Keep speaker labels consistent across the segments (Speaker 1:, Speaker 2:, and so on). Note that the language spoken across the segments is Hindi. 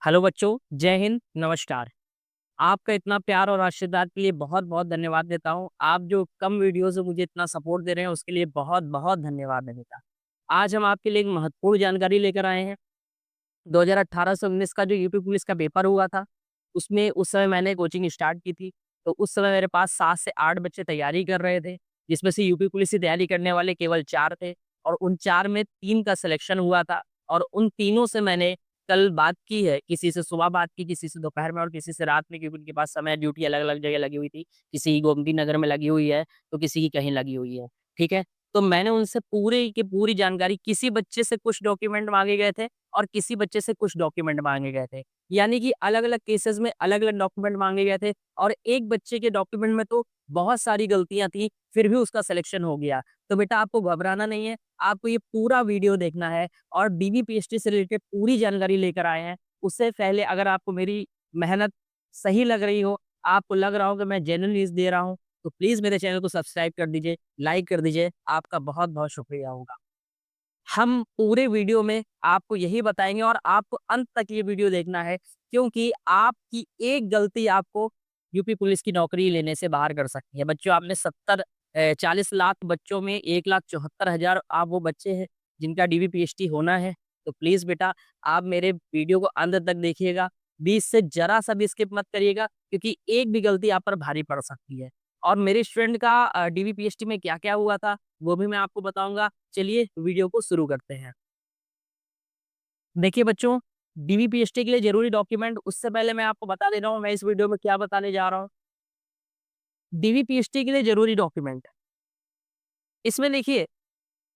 Speaker 1: हेलो बच्चों, जय हिंद, नमस्कार। आपका इतना प्यार और आशीर्वाद के लिए बहुत-बहुत धन्यवाद देता हूँ। आप जो कम वीडियो से मुझे इतना सपोर्ट दे रहे हैं, उसके लिए बहुत-बहुत धन्यवाद है बेटा। आज हम आपके लिए एक महत्वपूर्ण जानकारी लेकर आए हैं। 2018 से 19 का जो यूपी पुलिस का पेपर हुआ था, उसमें उस समय मैंने कोचिंग स्टार्ट की थी। तो उस समय मेरे पास 7 से 8 बच्चे तैयारी कर रहे थे, जिसमें से यूपी पुलिस की तैयारी करने वाले केवल 4 थे और उन 4 में 3 का सिलेक्शन हुआ था और उन तीनों से मैंने कल बात की है। किसी से सुबह बात की, किसी से दोपहर में और किसी से रात में, क्योंकि उनके पास समय ड्यूटी अलग-अलग जगह लगी हुई थी। किसी की गोमती नगर में लगी हुई है, तो किसी की कहीं लगी हुई है, ठीक है? तो मैंने उनसे पूरी की पूरी जानकारी, किसी बच्चे से कुछ डॉक्यूमेंट माँगे गए थे और किसी बच्चे से कुछ डॉक्यूमेंट माँगे गए थे। यानी कि अलग-अलग केसेज़ में अलग-अलग डॉक्यूमेंट माँगे गए थे और एक बच्चे के डॉक्यूमेंट में तो बहुत सारी गलतियाँ थी, फिर भी उसका सिलेक्शन हो गया। तो बेटा आपको घबराना नहीं है, आपको ये पूरा वीडियो देखना है और बीबीपीएसटी से रिलेटेड पूरी जानकारी लेकर आए हैं। उससे पहले अगर आपको मेरी मेहनत सही लग रही हो, आपको लग रहा हो कि मैं जेन्युइन न्यूज़ दे रहा हूँ, तो प्लीज़ मेरे चैनल को सब्सक्राइब कर दीजिए, लाइक कर दीजिए। आपका बहुत-बहुत शुक्रिया होगा। हम पूरे वीडियो में आपको यही बताएँगे और आपको अंत तक ये वीडियो देखना है, क्योंकि आपकी एक गलती आपको यूपी पुलिस की नौकरी लेने से बाहर कर सकती है। बच्चों, आपने 40 लाख बच्चों में 1,74,000 आप वो बच्चे हैं जिनका डीबीपीएसटी होना है। तो प्लीज़ बेटा आप मेरे वीडियो को अंत तक देखिएगा। बीच से ज़रा-सा भी स्किप मत करिएगा, क्योंकि एक भी गलती आप पर भारी पड़ सकती है। और मेरे स्टूडेंट का डीबीपीएसटी में क्या-क्या हुआ था, वो भी मैं आपको बताऊँगा। चलिए वीडियो को शुरू करते हैं। देखिए बच्चों, डीवीपीएसटी के लिए ज़रूरी डॉक्यूमेंट, उससे पहले मैं आपको बता दे रहा हूँ मैं इस वीडियो में क्या बताने जा रहा हूँ। डीवीपीएसटी के लिए ज़रूरी डॉक्यूमेंट, इसमें देखिए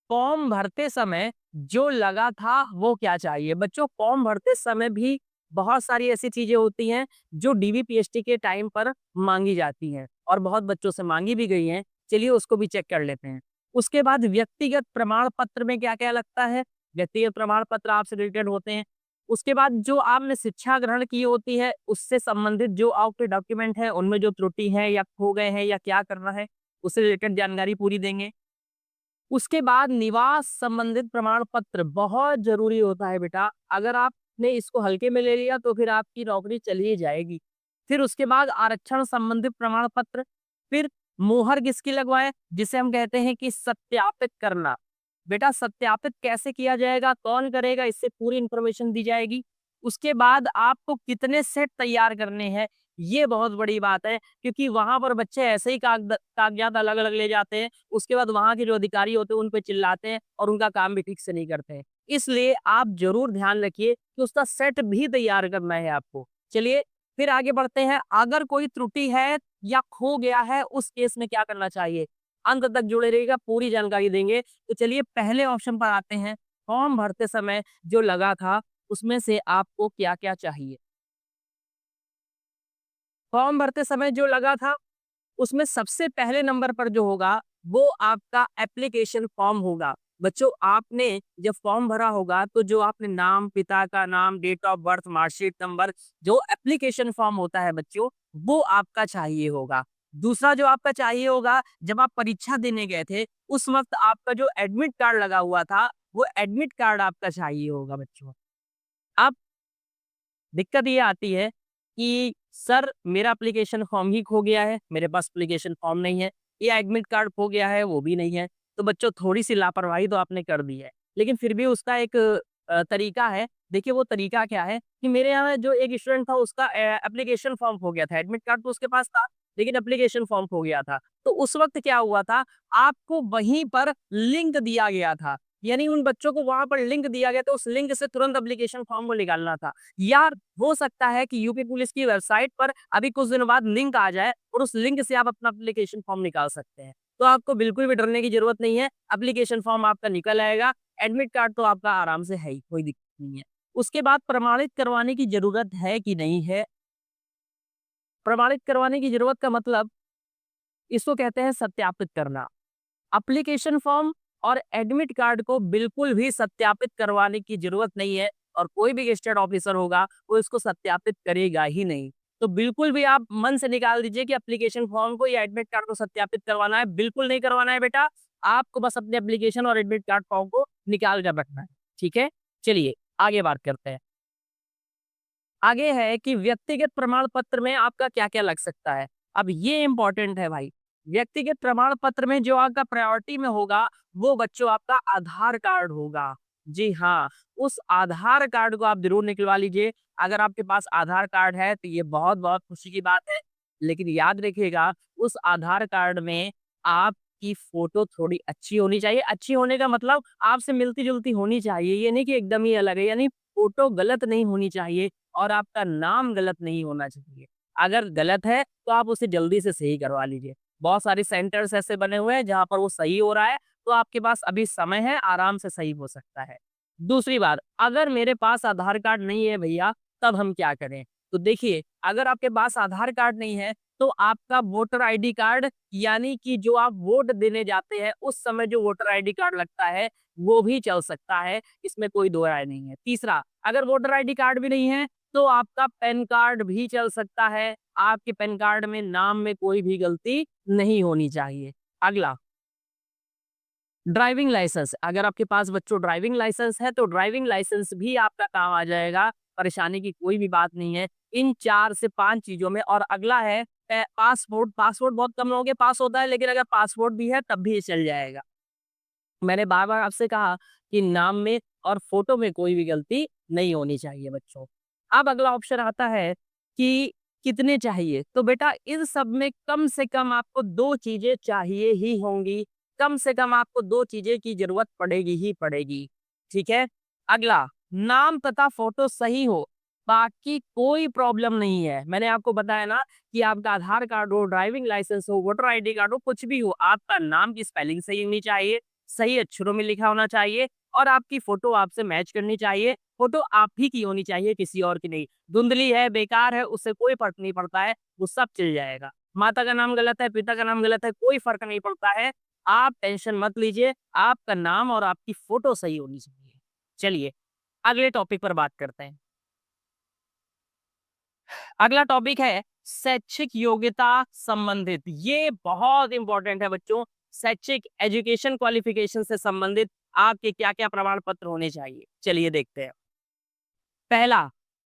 Speaker 1: फॉर्म भरते समय जो लगा था वो क्या चाहिए? बच्चों, फॉर्म भरते समय भी बहुत सारी ऐसी चीज़ें होती हैं जो डीवीपीएसटी के टाइम पर माँगी जाती हैं और बहुत बच्चों से माँगी भी गई हैं। चलिए उसको भी चेक कर लेते हैं। उसके बाद व्यक्तिगत प्रमाण पत्र में क्या-क्या लगता है? व्यक्तिगत प्रमाण पत्र आपसे रिलेटेड होते हैं। उसके बाद जो आपने शिक्षा ग्रहण की होती है, उससे संबंधित जो आपके डॉक्यूमेंट हैं, उनमें जो त्रुटि है या खो गए हैं या क्या करना है, उससे रिलेटेड जानकारी पूरी देंगे। उसके बाद निवास संबंधित प्रमाण पत्र बहुत ज़रूरी होता है बेटा। अगर आपने इसको हल्के में ले लिया तो फिर आपकी नौकरी चली ही जाएगी। फिर उसके बाद आरक्षण संबंधित प्रमाण पत्र, फिर मोहर किसकी लगवाएँ? जिसे हम कहते हैं कि सत्यापित करना। बेटा सत्यापित कैसे किया जाएगा, कौन करेगा, इससे पूरी इन्फॉर्मेशन दी जाएगी। उसके बाद आपको कितने सेट तैयार करने हैं, ये बहुत बड़ी बात है, क्योंकि वहाँ पर बच्चे ऐसे ही कागज़ात अलग-अलग ले जाते हैं। उसके बाद वहाँ के जो अधिकारी होते हैं उन पे चिल्लाते हैं और उनका काम भी ठीक से नहीं करते हैं। इसलिए आप ज़रूर ध्यान रखिए कि उसका सेट भी तैयार करना है आपको। चलिए फिर आगे बढ़ते हैं। अगर कोई त्रुटि है या खो गया है, उस केस में क्या करना चाहिए? अंत तक जुड़े रहिएगा, पूरी जानकारी देंगे। तो चलिए पहले ऑप्शन पर आते हैं। फॉर्म भरते समय जो लगा था, उसमें से आपको क्या-क्या चाहिए? फॉर्म भरते समय जो लगा था, उसमें सबसे पहले नंबर पर जो होगा, वो आपका एप्लीकेशन फॉर्म होगा। बच्चों, आपने जब फॉर्म भरा होगा, तो जो आपने नाम, पिता का नाम, date of birth, marksheet number, जो एप्लीकेशन फॉर्म होता है बच्चों, वो आपका चाहिए होगा। दूसरा जो आपका चाहिए होगा, जब आप परीक्षा देने गए थे, उस वक़्त आपका जो एडमिट कार्ड लगा हुआ था, वो एडमिट कार्ड आपका चाहिए होगा बच्चों। अब दिक्कत ये आती है कि सर मेरा एप्लीकेशन फॉर्म ही खो गया है, मेरे पास एप्लीकेशन फॉर्म नहीं है, या एडमिट कार्ड खो गया है, वो भी नहीं है। तो बच्चों थोड़ी-सी लापरवाही तो आपने कर दी है, लेकिन फिर भी उसका एक तरीका है। देखिए वो तरीका क्या है कि मेरे यहाँ जो एक स्टूडेंट था उसका एप्लीकेशन फॉर्म खो गया था, एडमिट कार्ड तो उसके पास था, लेकिन एप्लीकेशन फॉर्म खो गया था। तो उस वक़्त क्या हुआ था, आपको वहीं पर लिंक दिया गया था, यानी उन बच्चों को वहाँ पर लिंक दिया गया था, उस लिंक से तुरंत एप्लीकेशन फॉर्म को निकालना था। या हो सकता है कि यूपी पुलिस की वेबसाइट पर अभी कुछ दिनों बाद लिंक आ जाए और उस लिंक से आप अपना एप्लीकेशन फॉर्म निकाल सकते हैं। तो आपको बिल्कुल भी डरने की ज़रूरत नहीं है, एप्लीकेशन फॉर्म आपका निकल आएगा, एडमिट कार्ड तो आपका आराम से है ही, कोई दिक्कत नहीं है। उसके बाद प्रमाणित करवाने की ज़रूरत है कि नहीं है? प्रमाणित करवाने की ज़रूरत का मतलब, इसको कहते हैं सत्यापित करना। एप्लीकेशन फॉर्म और एडमिट कार्ड को बिल्कुल भी सत्यापित करवाने की ज़रूरत नहीं है और कोई भी गेज़ेटेड ऑफ़िसर होगा, वो इसको सत्यापित करेगा ही नहीं। तो बिल्कुल भी आप मन से निकाल दीजिए कि एप्लीकेशन फॉर्म को या एडमिट कार्ड को सत्यापित करवाना है, बिल्कुल नहीं करवाना है बेटा। आपको बस अपने एप्लीकेशन और एडमिट कार्ड फॉर्म को निकाल कर रखना है, ठीक है? चलिए, आगे बात करते हैं। आगे है कि व्यक्तिगत प्रमाण पत्र में आपका क्या-क्या लग सकता है। अब ये इम्पोर्टेंट है भाई। व्यक्तिगत प्रमाण पत्र में जो आपका प्रायोरिटी में होगा, वो बच्चों आपका आधार कार्ड होगा। जी हाँ, उस आधार कार्ड को आप ज़रूर निकलवा लीजिए। अगर आपके पास आधार कार्ड है तो ये बहुत-बहुत खुशी की बात है। लेकिन याद रखिएगा, उस आधार कार्ड में आपकी फ़ोटो थोड़ी अच्छी होनी चाहिए। अच्छी होने का मतलब आपसे मिलती-जुलती होनी चाहिए। ये नहीं कि एकदम ही अलग है, यानी फ़ोटो गलत नहीं होनी चाहिए और आपका नाम गलत नहीं होना चाहिए। अगर गलत है, तो आप उसे जल्दी से सही करवा लीजिए। बहुत सारे सेंटर्स ऐसे बने हुए हैं, जहाँ पर वो सही हो रहा है, तो आपके पास अभी समय है, आराम से सही हो सकता है। दूसरी बात, अगर मेरे पास आधार कार्ड नहीं है भैया, तब हम क्या करें? तो देखिए, अगर आपके पास आधार कार्ड नहीं है, तो आपका वोटर आईडी कार्ड यानी कि जो आप वोट देने जाते हैं, उस समय जो वोटर आईडी कार्ड लगता है, वो भी चल सकता है, इसमें कोई दो राय नहीं है। तीसरा, अगर वोटर आईडी कार्ड भी नहीं है, तो आपका पैन कार्ड भी चल सकता है। आपके पैन कार्ड में नाम में कोई भी गलती नहीं होनी चाहिए। अगला, ड्राइविंग लाइसेंस, अगर आपके पास बच्चों ड्राइविंग लाइसेंस है, तो ड्राइविंग लाइसेंस भी आपका काम आ जाएगा, परेशानी की कोई भी बात नहीं है। इन 4 से 5 चीज़ों में और अगला है पासपोर्ट, पासपोर्ट बहुत कम लोगों के पास होता है, लेकिन अगर पासपोर्ट भी है, तब भी ये चल जाएगा। मैंने बार-बार आपसे कहा कि नाम में और फ़ोटो में कोई भी गलती नहीं होनी चाहिए बच्चों। अब अगला ऑप्शन आता है कि कितने चाहिए? तो बेटा इन सब में कम से कम आपको 2 चीज़ें चाहिए ही होंगी। कम से कम आपको 2 चीज़ें की ज़रूरत पड़ेगी ही पड़ेगी। ठीक है? अगला, नाम तथा फ़ोटो सही हो, बाकी कोई प्रॉब्लम नहीं है। मैंने आपको बताया ना कि आपका आधार कार्ड हो, ड्राइविंग लाइसेंस हो, वोटर आईडी कार्ड हो, कुछ भी हो, आपका नाम की स्पेलिंग सही होनी चाहिए, सही अक्षरों में लिखा होना चाहिए और आपकी फ़ोटो आपसे मैच करनी चाहिए। फ़ोटो आप ही की होनी चाहिए, किसी और की नहीं। धुंधली है, बेकार है, उससे कोई फ़र्क नहीं पड़ता है, वो सब चल जाएगा। माता का नाम गलत है, पिता का नाम गलत है, कोई फ़र्क नहीं पड़ता है। आप टेंशन मत लीजिए, आपका नाम और आपकी फ़ोटो सही होनी चाहिए। चलिए, अगले टॉपिक पर बात करते हैं। अगला टॉपिक है शैक्षिक योग्यता संबंधित। ये बहुत इंपॉर्टेंट है बच्चों। शैक्षिक एजुकेशन क्वालिफिकेशन से संबंधित आपके क्या-क्या प्रमाण पत्र होने चाहिए? चलिए देखते हैं। पहला,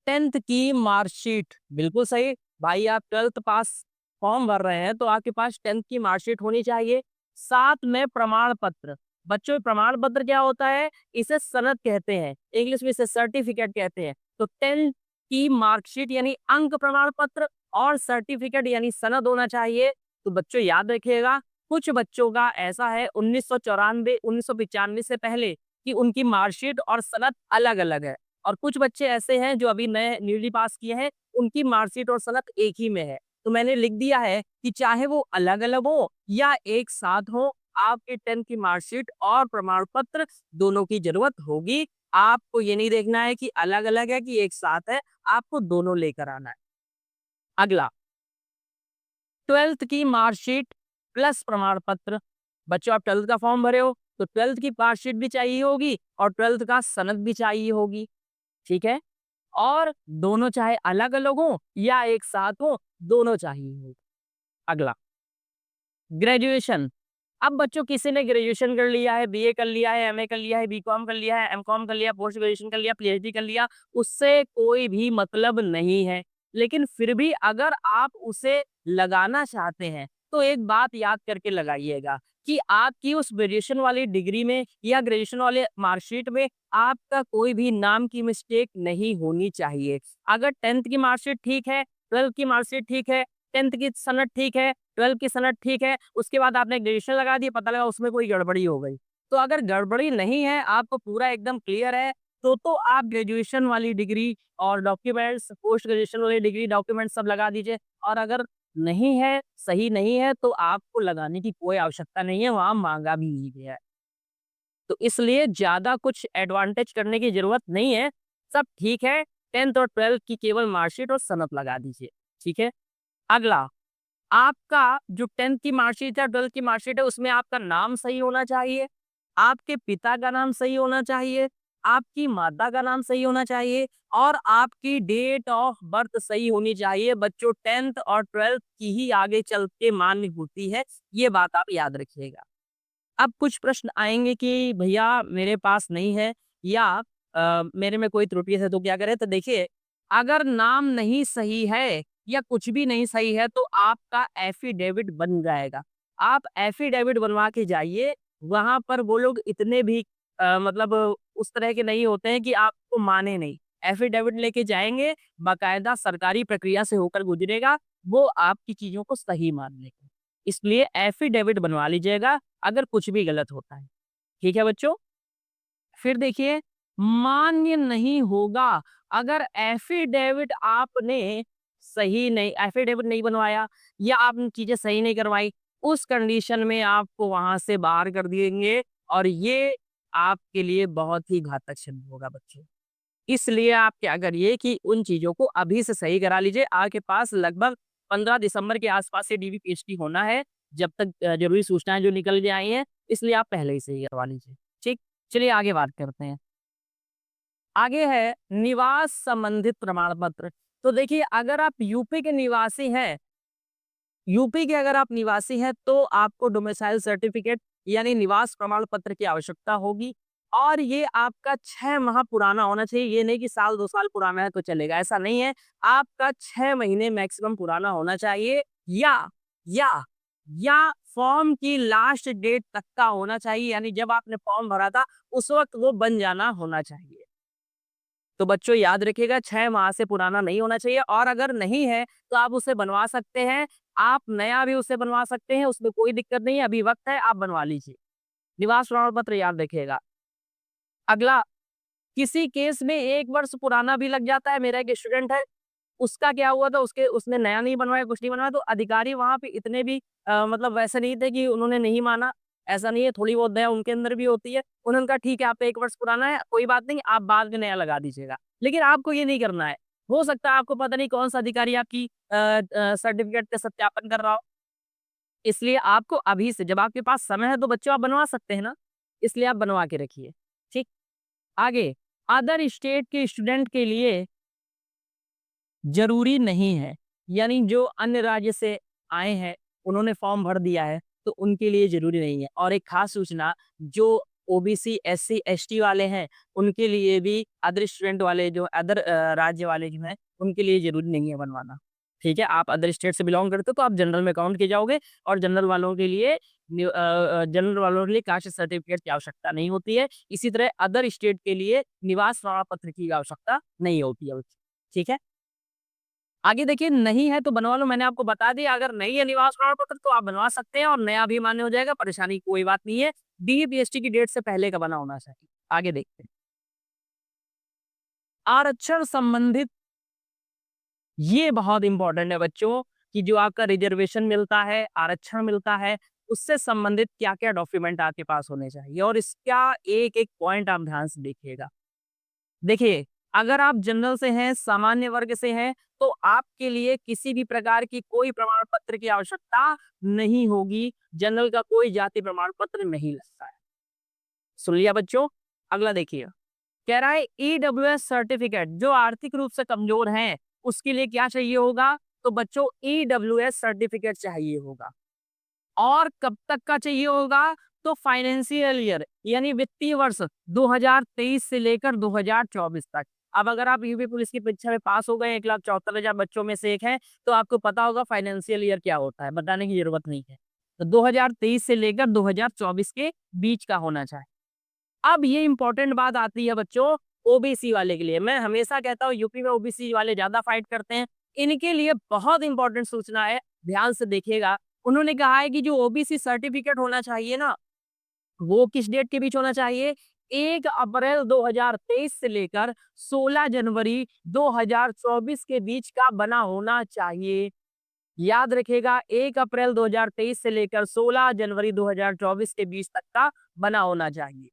Speaker 1: 10th की मार्कशीट, बिल्कुल सही। भाई आप 12th पास फॉर्म भर रहे हैं तो आपके पास 10th की मार्कशीट होनी चाहिए। साथ में प्रमाण पत्र। बच्चों प्रमाण पत्र क्या होता है? इसे सनद कहते हैं। इंग्लिश में इसे सर्टिफिकेट कहते हैं। तो 10th की मार्कशीट यानी अंक प्रमाण पत्र और सर्टिफिकेट यानी सनद होना चाहिए। तो बच्चों याद रखिएगा, कुछ बच्चों का ऐसा है 1994 1995 से पहले कि उनकी मार्कशीट और सनद अलग-अलग है। और कुछ बच्चे ऐसे हैं जो अभी नए न्यूली पास किए हैं, उनकी मार्कशीट और सनद एक ही में है। तो मैंने लिख दिया है कि चाहे वो अलग-अलग हो या एक साथ हो, आपके 10th की मार्कशीट और प्रमाण पत्र दोनों की ज़रूरत होगी। आपको ये नहीं देखना है कि अलग-अलग है कि एक साथ है, आपको दोनों लेकर आना है। अगला, 12th की मार्कशीट प्लस प्रमाण पत्र। बच्चों आप 12th का फॉर्म भरे हो, तो 12th की मार्कशीट भी चाहिए होगी और 12th का सनद भी चाहिए होगी। ठीक है? और दोनों चाहे अलग-अलग हों या एक साथ हों, दोनों चाहिए हों। अगला, ग्रेजुएशन। अब बच्चों किसी ने ग्रेजुएशन कर लिया है, बीए कर लिया है, एमए कर लिया है, बीकॉम कर लिया है, एमकॉम कर लिया, पोस्ट ग्रेजुएशन कर लिया, पीएचडी कर लिया, उससे कोई भी मतलब नहीं है। लेकिन फिर भी अगर आप उसे लगाना चाहते हैं, तो एक बात याद करके लगाइएगा कि आपकी उस ग्रेजुएशन वाली डिग्री में या ग्रेजुएशन वाले मार्कशीट में आपका कोई भी नाम की मिस्टेक नहीं होनी चाहिए। अगर 10th की मार्कशीट ठीक है, 12th की मार्कशीट ठीक है, 10th की सनद ठीक है, 12th की सनद ठीक है, उसके बाद आपने ग्रेजुएशन लगा दी, पता लगा उसमें कोई गड़बड़ी हो गई। तो अगर गड़बड़ी नहीं है, आपको पूरा एकदम क्लियर है, तो आप ग्रेजुएशन वाली डिग्री और डॉक्यूमेंट्स, पोस्ट ग्रेजुएशन वाली डिग्री, डॉक्यूमेंट्स सब लगा दीजिए और अगर नहीं है, सही नहीं है, तो आपको लगाने की कोई आवश्यकता नहीं है, वहाँ माँगा भी नहीं गया है। तो इसलिए ज़्यादा कुछ एडवांटेज करने की ज़रूरत नहीं है, सब ठीक है, 10th और 12th की केवल मार्कशीट और सनद लगा दीजिए, ठीक है? अगला, आपका जो 10th की मार्कशीट है, 12th की मार्कशीट है, उसमें आपका नाम सही होना चाहिए, आपके पिता का नाम सही होना चाहिए, आपकी माता का नाम सही होना चाहिए और आपकी डेट ऑफ बर्थ सही होनी चाहिए। बच्चों 10th और 12th की ही आगे चल के मान्य होती है, ये बात आप याद रखिएगा। अब कुछ प्रश्न आएँगे कि भैया मेरे पास नहीं है या मेरे में कोई त्रुटि है तो क्या करें? तो देखिए, अगर नाम नहीं सही है या कुछ भी नहीं सही है तो आपका एफिडेविट बन जाएगा। आप एफिडेविट बनवा के जाइए, वहाँ पर वो लोग इतने भी मतलब उस तरह के नहीं होते हैं कि आपको माने नहीं। एफिडेविट लेके जाएँगे, बाकायदा सरकारी प्रक्रिया से होकर गुज़रेगा, वो आपकी चीज़ों को सही मान लेंगे। इसलिए एफिडेविट बनवा लीजिएगा, अगर कुछ भी गलत होता है। ठीक है बच्चों? फिर देखिए, मान्य नहीं होगा अगर एफिडेविट नहीं बनवाया या आपने चीजें सही नहीं करवाई, उस कंडीशन में आपको वहां से बाहर कर देंगे और ये आपके लिए बहुत ही घातक सिद्ध होगा बच्चों। इसलिए आप क्या करिए कि उन चीजों को अभी से सही करा लीजिए। आपके पास लगभग 15 दिसंबर के आसपास से डीवी पीएचडी होना है, जब तक जरूरी सूचनाएं जो निकल के आई हैं, इसलिए आप पहले ही सही करवा लीजिए। ठीक, चलिए आगे बात करते हैं। आगे है निवास संबंधित प्रमाण पत्र। तो देखिए, अगर आप यूपी के निवासी हैं, यूपी के अगर आप निवासी हैं तो आपको डोमिसाइल सर्टिफिकेट यानी निवास प्रमाण पत्र की आवश्यकता होगी और ये आपका 6 माह पुराना होना चाहिए। ये नहीं कि साल 2 साल पुराना है तो चलेगा, ऐसा नहीं है। आपका 6 महीने मैक्सिमम पुराना होना चाहिए या या या फॉर्म की लास्ट डेट तक का होना चाहिए, यानी जब आपने फॉर्म भरा था उस वक्त वो बन जाना होना चाहिए। तो बच्चों याद रखिएगा, 6 माह से पुराना नहीं होना चाहिए और अगर नहीं है तो आप उसे बनवा सकते हैं। आप नया भी उसे बनवा सकते हैं, उसमें कोई दिक्कत नहीं है, अभी वक़्त है, आप बनवा लीजिए। निवास प्रमाण पत्र याद रखिएगा। अगला, किसी केस में 1 वर्ष पुराना भी लग जाता है। मेरा एक स्टूडेंट है, उसका क्या हुआ था, उसने नया नहीं बनवाया, कुछ नहीं बनवाया, तो अधिकारी वहाँ पे इतने भी मतलब वैसे नहीं थे कि उन्होंने नहीं माना। ऐसा नहीं है, थोड़ी बहुत दया उनके अंदर भी होती है। उन्होंने कहा ठीक है, आपका 1 वर्ष पुराना है, कोई बात नहीं, आप बाद में नया लगा दीजिएगा। लेकिन आपको ये नहीं करना है। हो सकता है आपको पता नहीं कौन-सा अधिकारी आपकी सर्टिफ़िकेट का सत्यापन कर रहा हो। इसलिए आपको अभी से, जब आपके पास समय है तो बच्चों आप बनवा सकते हैं ना, इसलिए आप बनवा के रखिए। ठीक? आगे, अदर स्टेट के स्टूडेंट के लिए ज़रूरी नहीं है, यानी जो अन्य राज्य से आए हैं, उन्होंने फॉर्म भर दिया है, तो उनके लिए ज़रूरी नहीं है। और एक खास सूचना, जो ओबीसी, एससी, एसटी वाले हैं, उनके लिए भी अदर स्टूडेंट वाले जो अदर राज्य वाले जो हैं, उनके लिए ज़रूरी नहीं है बनवाना। ठीक है? आप अदर स्टेट से बिलॉन्ग करते हो, तो आप जनरल में काउंट किए जाओगे और जनरल वालों के लिए कास्ट सर्टिफिकेट की आवश्यकता नहीं होती है। इसी तरह अदर स्टेट के लिए निवास प्रमाण पत्र की आवश्यकता नहीं होती है। ठीक है? आगे देखिए, नहीं है तो बनवा लो, मैंने आपको बता दिया। अगर नहीं है निवास प्रमाण पत्र तो आप बनवा सकते हैं और नया भी मान्य हो जाएगा, परेशानी की कोई बात नहीं है। डीपीएसटी की डेट से पहले का बना होना चाहिए। आगे देखते हैं। आरक्षण संबंधित, ये बहुत इंपॉर्टेंट है बच्चों, कि जो आपका रिजर्वेशन मिलता है, आरक्षण मिलता है, उससे संबंधित क्या-क्या डॉक्यूमेंट आपके पास होने चाहिए और इसका एक-एक पॉइंट आप ध्यान से देखिएगा। देखिए, अगर आप जनरल से हैं, सामान्य वर्ग से हैं, तो आपके लिए किसी भी प्रकार की कोई प्रमाण पत्र की आवश्यकता नहीं होगी। जनरल का कोई जाति प्रमाण पत्र नहीं लगता है। सुन लिया बच्चों? अगला देखिए, कह रहा है ईडब्ल्यूएस सर्टिफिकेट, जो आर्थिक रूप से कमजोर हैं, उसके लिए क्या चाहिए होगा? तो बच्चों ईडब्ल्यूएस सर्टिफिकेट चाहिए होगा। और कब तक का चाहिए होगा? तो फाइनेंशियल ईयर यानी वित्तीय वर्ष 2023 से लेकर 2024 तक। अब अगर आप यूपी पुलिस की परीक्षा में पास हो गए, 1,74,000 बच्चों में से एक हैं, तो आपको पता होगा फाइनेंशियल ईयर क्या होता है, बताने की ज़रूरत नहीं है। तो 2023 से लेकर 2024 के बीच का होना चाहिए। अब ये इम्पोर्टेंट बात आती है बच्चों, ओबीसी वाले के लिए। मैं हमेशा कहता हूँ यूपी में ओबीसी वाले ज़्यादा फाइट करते हैं। इनके लिए बहुत इम्पोर्टेंट सूचना है, ध्यान से देखिएगा। उन्होंने कहा है कि जो ओबीसी सर्टिफिकेट होना चाहिए ना, वो किस डेट के बीच होना चाहिए? 1 अप्रैल 2023 से लेकर 16 जनवरी 2024 के बीच का बना होना चाहिए। याद रखिएगा, 1 अप्रैल 2023 से लेकर 16 जनवरी 2024 के बीच तक का बना होना चाहिए।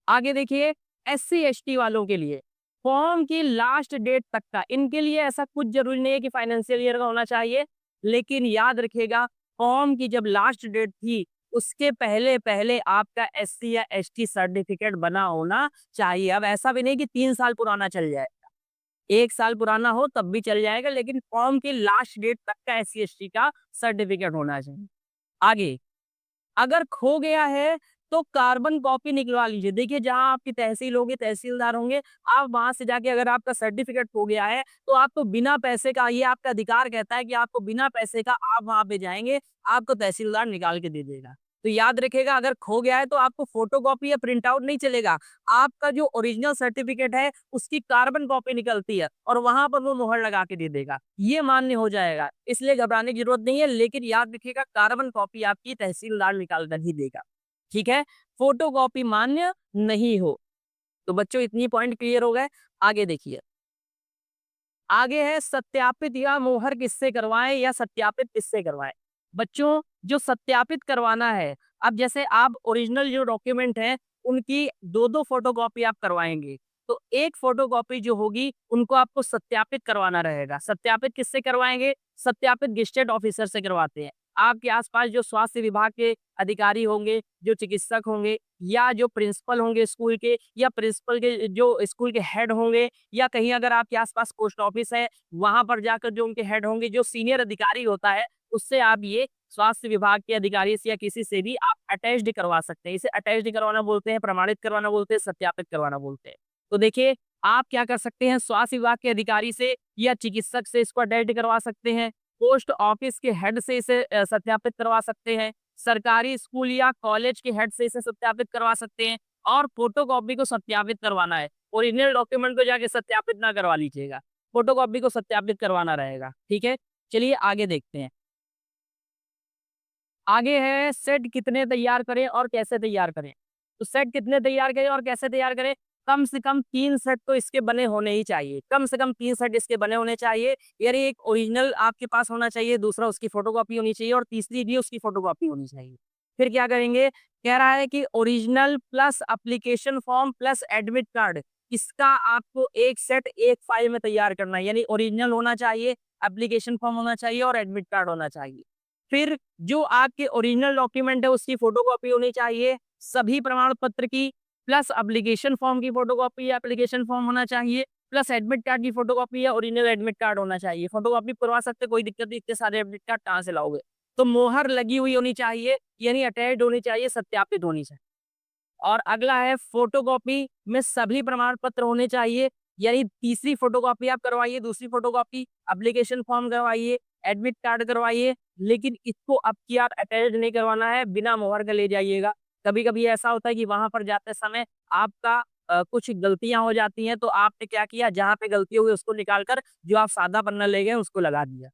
Speaker 1: आगे देखिए, एससी-एसटी वालों के लिए फॉर्म की लास्ट डेट तक का, इनके लिए ऐसा कुछ ज़रूरी नहीं है कि फाइनेंशियल ईयर का होना चाहिए, लेकिन याद रखिएगा, फॉर्म की जब लास्ट डेट थी, उसके पहले-पहले आपका एससी या एसटी सर्टिफिकेट बना होना चाहिए। अब ऐसा भी नहीं कि 3 साल पुराना चल जाएगा, 1 साल पुराना हो तब भी चल जाएगा, लेकिन फॉर्म की लास्ट डेट तक का एससी-एसटी का सर्टिफिकेट होना चाहिए। आगे, अगर खो गया है तो कार्बन कॉपी निकलवा लीजिए। देखिए जहाँ आपकी तहसील होगी, तहसीलदार होंगे, आप वहाँ से जाके अगर आपका सर्टिफ़िकेट खो गया है, तो आपको बिना पैसे का, ये आपका अधिकार कहता है कि आपको बिना पैसे का आप वहाँ पे जाएँगे, आपको तहसीलदार निकाल के दे देगा। तो याद रखिएगा, अगर खो गया है तो आपको फ़ोटोकॉपी या प्रिंट आउट नहीं चलेगा। आपका जो ओरिजिनल सर्टिफ़िकेट है, उसकी कार्बन कॉपी निकलती है और वहाँ पर वो मुहर लगा के दे देगा। ये मान्य हो जाएगा, इसलिए घबराने की ज़रूरत नहीं है, लेकिन याद रखिएगा कार्बन कॉपी आपकी तहसीलदार निकाल कर ही देगा। ठीक है? फ़ोटोकॉपी मान्य नहीं हो। तो बच्चों इतनी पॉइंट क्लियर हो गए। आगे देखिए। आगे है सत्यापित या मोहर किससे करवाएँ या सत्यापित किससे करवाएँ? बच्चों जो सत्यापित करवाना है, अब जैसे आप ओरिजिनल जो डॉक्यूमेंट हैं, उनकी 2-2 फोटोकॉपी आप करवाएँगे। तो एक फोटोकॉपी जो होगी, उनको आपको सत्यापित करवाना रहेगा। सत्यापित किससे करवाएँगे? सत्यापित गेज़ेटेड ऑफिसर से करवाते हैं। आपके आस-पास जो स्वास्थ्य विभाग के अधिकारी होंगे, जो चिकित्सक होंगे या जो प्रिंसिपल होंगे स्कूल के या प्रिंसिपल के जो स्कूल के हेड होंगे या कहीं अगर आपके आस-पास पोस्ट ऑफिस है, वहाँ पर जाकर जो उनके हेड होंगे, जो सीनियर अधिकारी होता है, उससे आप ये स्वास्थ्य विभाग के अधिकारी से या किसी से भी आप अटैच्ड करवा सकते हैं। इसे अटैच्ड करवाना बोलते हैं, प्रमाणित करवाना बोलते हैं, सत्यापित करवाना बोलते हैं। तो देखिए, आप क्या कर सकते हैं, स्वास्थ्य विभाग के अधिकारी से या चिकित्सक से इसको अटैच्ड करवा सकते हैं, पोस्ट ऑफिस के हेड से इसे सत्यापित करवा सकते हैं, सरकारी स्कूल या कॉलेज के हेड से इसे सत्यापित करवा सकते हैं और फोटोकॉपी को सत्यापित करवाना है। ओरिजिनल डॉक्यूमेंट को जाके सत्यापित ना करवा लीजिएगा, फोटोकॉपी को सत्यापित करवाना रहेगा, ठीक है? चलिए आगे देखते हैं। आगे है सेट कितने तैयार करें और कैसे तैयार करें? तो सेट कितने तैयार करें और कैसे तैयार करें? कम से कम 3 सेट तो इसके बने होने ही चाहिए। कम से कम 3 सेट इसके बने होने चाहिए। यानी एक ओरिजिनल आपके पास होना चाहिए, दूसरा उसकी फोटोकॉपी होनी चाहिए और तीसरी भी उसकी फोटोकॉपी होनी चाहिए। फिर क्या करेंगे? कह रहा है कि original plus application form plus admit card, इसका आपको एक सेट एक फाइल में तैयार करना है। यानी ओरिजिनल होना चाहिए, एप्लीकेशन फॉर्म होना चाहिए और एडमिट कार्ड होना चाहिए। फिर जो आपके ओरिजिनल डॉक्यूमेंट है उसकी फोटोकॉपी होनी चाहिए, सभी प्रमाण पत्र की, प्लस एप्लीकेशन फॉर्म की फोटोकॉपी या एप्लीकेशन फॉर्म होना चाहिए, प्लस एडमिट कार्ड की फोटोकॉपी या ओरिजिनल एडमिट कार्ड होना चाहिए। फोटोकॉपी करवा सकते, कोई दिक्कत नहीं, इतने सारे एडमिट कार्ड कहाँ से लाओगे? तो मोहर लगी हुई होनी चाहिए, यानी अटैच्ड होनी चाहिए, सत्यापित होनी चाहिए। और अगला है फोटोकॉपी में सभी प्रमाण पत्र होने चाहिए, यानी तीसरी फोटोकॉपी आप करवाइए, दूसरी फोटोकॉपी, एप्लीकेशन फॉर्म करवाइए, एडमिट कार्ड करवाइए, लेकिन इसको अब की आप अटैच नहीं करवाना है, बिना मोहर के ले जाइएगा। कभी-कभी ऐसा होता है कि वहाँ पर जाते समय आपका कुछ गलतियाँ हो जाती हैं, तो आपने क्या किया, जहाँ पे गलती हो गई उसको निकाल कर जो आप सादा पन्ना ले गए उसको लगा दिया।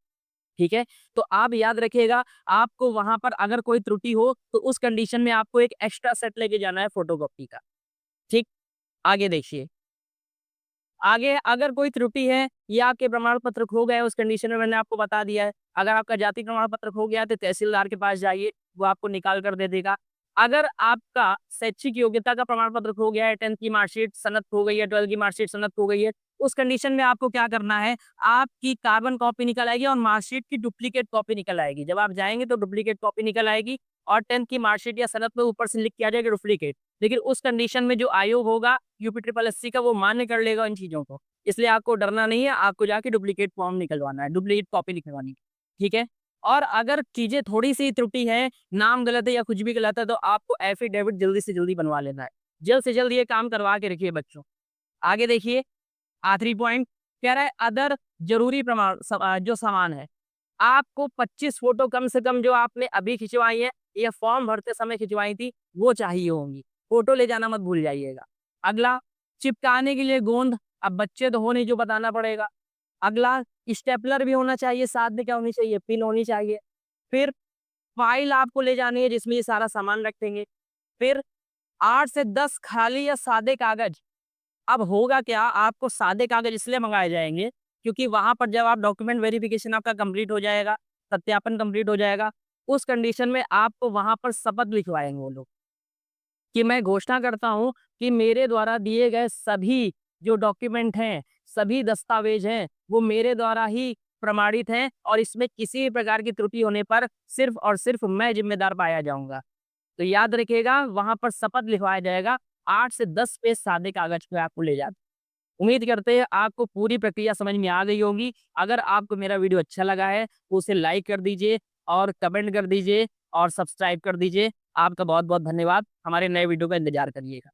Speaker 1: ठीक है? तो आप याद रखिएगा, आपको वहाँ पर अगर कोई त्रुटि हो, तो उस कंडीशन में आपको एक एक्स्ट्रा सेट लेके जाना है फोटोकॉपी का। ठीक? आगे देखिए। आगे अगर कोई त्रुटि है या आपके प्रमाण पत्र खो गए, उस कंडीशन में मैंने आपको बता दिया है। अगर आपका जाति प्रमाण पत्र खो गया है, तो तहसीलदार के पास जाइए, वो आपको निकाल कर दे देगा। अगर आपका शैक्षिक योग्यता का प्रमाण पत्र खो गया है, 10th की मार्कशीट सनद खो गई है, 12th की मार्कशीट सनद खो गई है, उस कंडीशन में आपको क्या करना है, आपकी कार्बन कॉपी निकल आएगी और मार्कशीट की डुप्लीकेट कॉपी निकल आएगी। जब आप जाएँगे तो डुप्लीकेट कॉपी निकल आएगी और 10th की मार्कशीट या सनद पे ऊपर से लिख के आ जाएगा डुप्लीकेट। लेकिन उस कंडीशन में जो आयोग होगा यूपी ट्रिपल एससी का, वो मान्य कर लेगा इन चीज़ों को। इसलिए आपको डरना नहीं है, आपको जाके डुप्लीकेट फॉर्म निकलवाना है, डुप्लीकेट कॉपी निकलवानी है, ठीक है? और अगर चीज़ें थोड़ी-सी त्रुटि है, नाम गलत है या कुछ भी गलत है, तो आपको एफिडेविट जल्दी से जल्दी बनवा लेना है। जल्द से जल्द ये काम करवा के रखिए बच्चों। आगे देखिए, आखिरी पॉइंट कह रहा है अदर ज़रूरी प्रमाण जो सामान है। आपको 25 फ़ोटो कम से कम जो आपने अभी खिंचवाई है या फॉर्म भरते समय खिंचवाई थी, वो चाहिए होंगी। फ़ोटो ले जाना मत भूल जाइएगा। अगला, चिपकाने के लिए गोंद, अब बच्चे तो हो नहीं जो बताना पड़ेगा। अगला, स्टेपलर भी होना चाहिए, साथ में क्या होनी चाहिए, पिन होनी चाहिए। फिर फाइल आपको ले जानी है जिसमें ये सारा सामान रखेंगे। फिर 8 से 10 खाली या सादे कागज़। अब होगा क्या, आपको सादे कागज़ इसलिए मँगाए जाएँगे, क्योंकि वहाँ पर जब आप डॉक्यूमेंट वेरिफ़िकेशन आपका कंप्लीट हो जाएगा, सत्यापन कंप्लीट हो जाएगा, उस कंडीशन में आपको वहाँ पर शपथ लिखवाएँगे वो लोग, कि मैं घोषणा करता हूँ कि मेरे द्वारा दिए गए सभी जो डॉक्यूमेंट हैं, सभी दस्तावेज़ हैं, वो मेरे द्वारा ही प्रमाणित हैं और इसमें किसी भी प्रकार की त्रुटि होने पर सिर्फ़ और सिर्फ़ मैं ज़िम्मेदार पाया जाऊँगा। तो याद रखिएगा, वहाँ पर शपथ लिखवाया जाएगा, 8 से 10 पेज सादे कागज़ पे आपको ले जाते। उम्मीद करते हैं आपको पूरी प्रक्रिया समझ में आ गई होगी। अगर आपको मेरा वीडियो अच्छा लगा है, तो उसे लाइक कर दीजिए और कमेंट कर दीजिए और सब्सक्राइब कर दीजिए। आपका बहुत-बहुत धन्यवाद। हमारे नए वीडियो का इंतज़ार करिएगा।